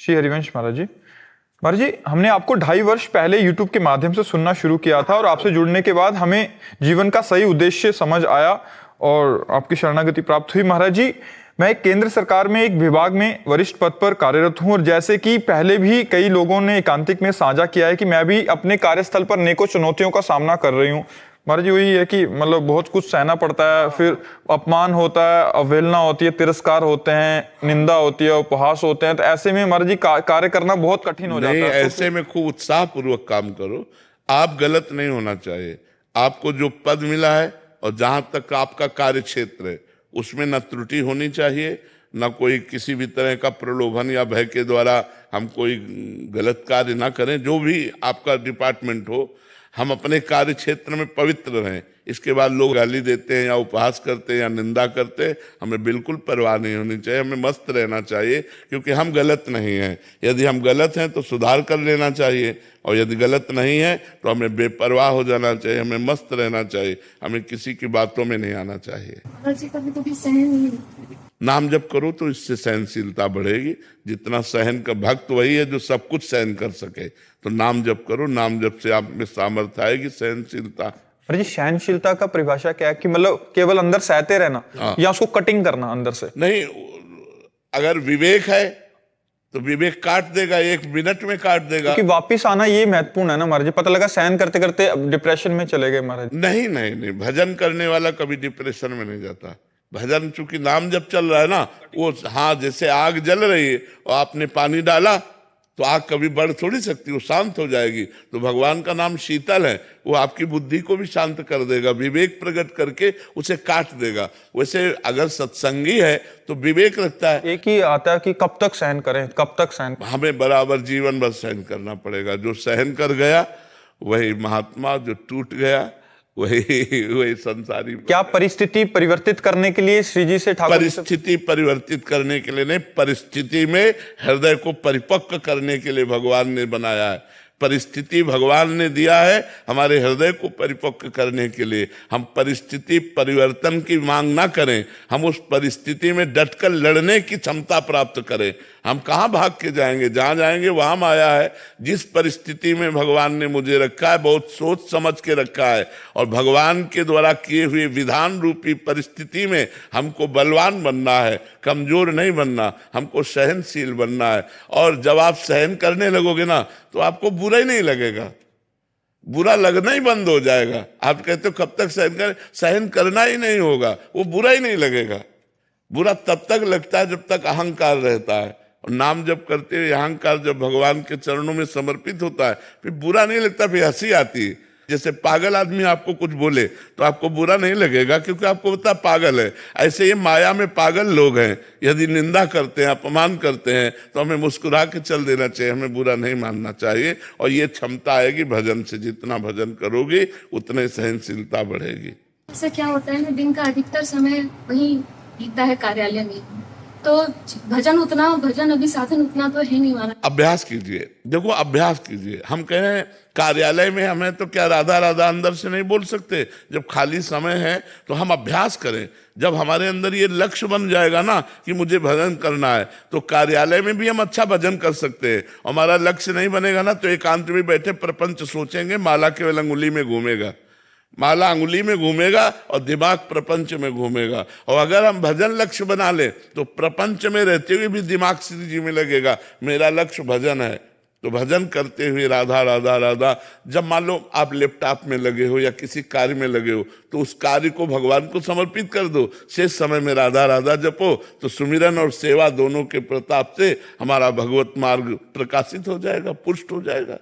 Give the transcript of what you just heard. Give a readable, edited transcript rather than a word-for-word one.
श्री हरिवंश महाराज जी। महाराज जी, हमने आपको 2.5 वर्ष पहले YouTube के माध्यम से सुनना शुरू किया था और आपसे जुड़ने के बाद हमें जीवन का सही उद्देश्य समझ आया और आपकी शरणागति प्राप्त हुई। महाराज जी, मैं केंद्र सरकार में एक विभाग में वरिष्ठ पद पर कार्यरत हूं और जैसे कि पहले भी कई लोगों ने एकांतिक में साझा किया है कि मैं भी अपने कार्यस्थल पर नेकों चुनौतियों का सामना कर रही हूं। महाराज जी, वही है कि मतलब बहुत कुछ सहना पड़ता है, फिर अपमान होता है, अवहेलना होती है, तिरस्कार होते हैं, निंदा होती है, उपहास होते हैं। तो ऐसे में महाराज जी कार्य करना बहुत कठिन हो जाता है। ऐसे में खूब उत्साह पूर्वक काम करो। आप गलत नहीं होना चाहिए। आपको जो पद मिला है और जहां तक आपका कार्य क्षेत्र है उसमें न त्रुटि होनी चाहिए, न कोई किसी भी तरह का प्रलोभन या भय के द्वारा हम कोई गलत कार्य ना करें। जो भी आपका डिपार्टमेंट हो, हम अपने कार्य क्षेत्र में पवित्र रहें। इसके बाद लोग गाली देते हैं या उपहास करते हैं या निंदा करते हैं, हमें बिल्कुल परवाह नहीं होनी चाहिए। हमें मस्त रहना चाहिए क्योंकि हम गलत नहीं हैं। यदि हम गलत हैं तो सुधार कर लेना चाहिए और यदि गलत नहीं है तो हमें बेपरवाह हो जाना चाहिए, हमें मस्त रहना चाहिए, हमें किसी की बातों में नहीं आना चाहिए। नाम जप करो तो इससे सहनशीलता बढ़ेगी। जितना सहन का भक्त वही है जो सब कुछ सहन कर सके। तो नाम जप करो, नाम जप से आप में सामर्थ्य आएगी, सहनशीलता। अरे जी, सहनशीलता का परिभाषा क्या है कि मतलब केवल अंदर सहते रहना या उसको कटिंग करना अंदर से? नहीं, अगर विवेक है तो विवेक काट देगा, 1 मिनट में काट देगा। कि वापिस आना ये महत्वपूर्ण है ना महाराज जी। पता लगा सहन करते करते डिप्रेशन में चले गए महाराज। नहीं नहीं नहीं, भजन करने वाला कभी डिप्रेशन में नहीं जाता। भजन चूंकि नाम जब चल रहा है ना, वो हाँ जैसे आग जल रही है और आपने पानी डाला तो आग कभी बढ़ थोड़ी सकती, वो शांत हो जाएगी। तो भगवान का नाम शीतल है, वो आपकी बुद्धि को भी शांत कर देगा, विवेक प्रकट करके उसे काट देगा। वैसे अगर सत्संगी है तो विवेक रखता है। एक ही आता है कि कब तक सहन करें, कब तक सहन। हमें बराबर जीवन भर सहन करना पड़ेगा। जो सहन कर गया वही महात्मा, जो टूट गया वही संसारी। क्या परिस्थिति परिवर्तित करने के लिए श्री जी से ठाकुर? परिस्थिति परिवर्तित करने के लिए नहीं, परिस्थिति में हृदय को परिपक्व करने के लिए भगवान ने बनाया है। परिस्थिति भगवान ने दिया है हमारे हृदय को परिपक्व करने के लिए। हम परिस्थिति परिवर्तन की मांग ना करें, हम उस परिस्थिति में डटकर लड़ने की क्षमता प्राप्त करें। हम कहाँ भाग के जाएंगे, जहाँ जाएंगे वहाँ माया है। जिस परिस्थिति में भगवान ने मुझे रखा है, बहुत सोच समझ के रखा है और भगवान के द्वारा किए हुए विधान रूपी परिस्थिति में हमको बलवान बनना है, कमजोर नहीं बनना, हमको सहनशील बनना है। और जब आप सहन करने लगोगे ना तो आपको बुरा ही नहीं लगेगा, बुरा लगना ही बंद हो जाएगा। आप कहते हो कब तक सहन करें, सहन करना ही नहीं होगा, वो बुरा ही नहीं लगेगा। बुरा तब तक लगता है जब तक अहंकार रहता है। और नाम जब करते हुए अहंकार जब भगवान के चरणों में समर्पित होता है फिर बुरा नहीं लगता, फिर हंसी आती है। जैसे पागल आदमी आपको कुछ बोले तो आपको बुरा नहीं लगेगा क्योंकि आपको पता पागल है। ऐसे ये माया में पागल लोग हैं, यदि निंदा करते हैं, अपमान करते हैं तो हमें मुस्कुरा के चल देना चाहिए, हमें बुरा नहीं मानना चाहिए। और ये क्षमता आएगी भजन से। जितना भजन करोगे उतने सहनशीलता बढ़ेगी। ऐसा क्या होता है ना, दिन का अधिकतर समय वही बीतता है कार्यालय में, तो भजन अभी साधन उतना तो है नहीं हमारा। अभ्यास कीजिए, देखो अभ्यास कीजिए। हम कह रहे हैं कार्यालय में हमें तो क्या राधा राधा अंदर से नहीं बोल सकते। जब खाली समय है तो हम अभ्यास करें। जब हमारे अंदर ये लक्ष्य बन जाएगा ना कि मुझे भजन करना है तो कार्यालय में भी हम अच्छा भजन कर सकते हैं। हमारा लक्ष्य नहीं बनेगा ना तो एकांत में बैठे प्रपंच सोचेंगे, माला केवल अंगुली में घूमेगा, माला अंगुली में घूमेगा और दिमाग प्रपंच में घूमेगा। और अगर हम भजन लक्ष्य बना ले तो प्रपंच में रहते हुए भी दिमाग श्री जी में लगेगा, मेरा लक्ष्य भजन है। तो भजन करते हुए राधा राधा राधा, जब मान लो आप लैपटॉप में लगे हो या किसी कार्य में लगे हो तो उस कार्य को भगवान को समर्पित कर दो। शेष समय में राधा राधा जपो तो सुमिरन और सेवा दोनों के प्रताप से हमारा भगवत मार्ग प्रकाशित हो जाएगा, पुष्ट हो जाएगा।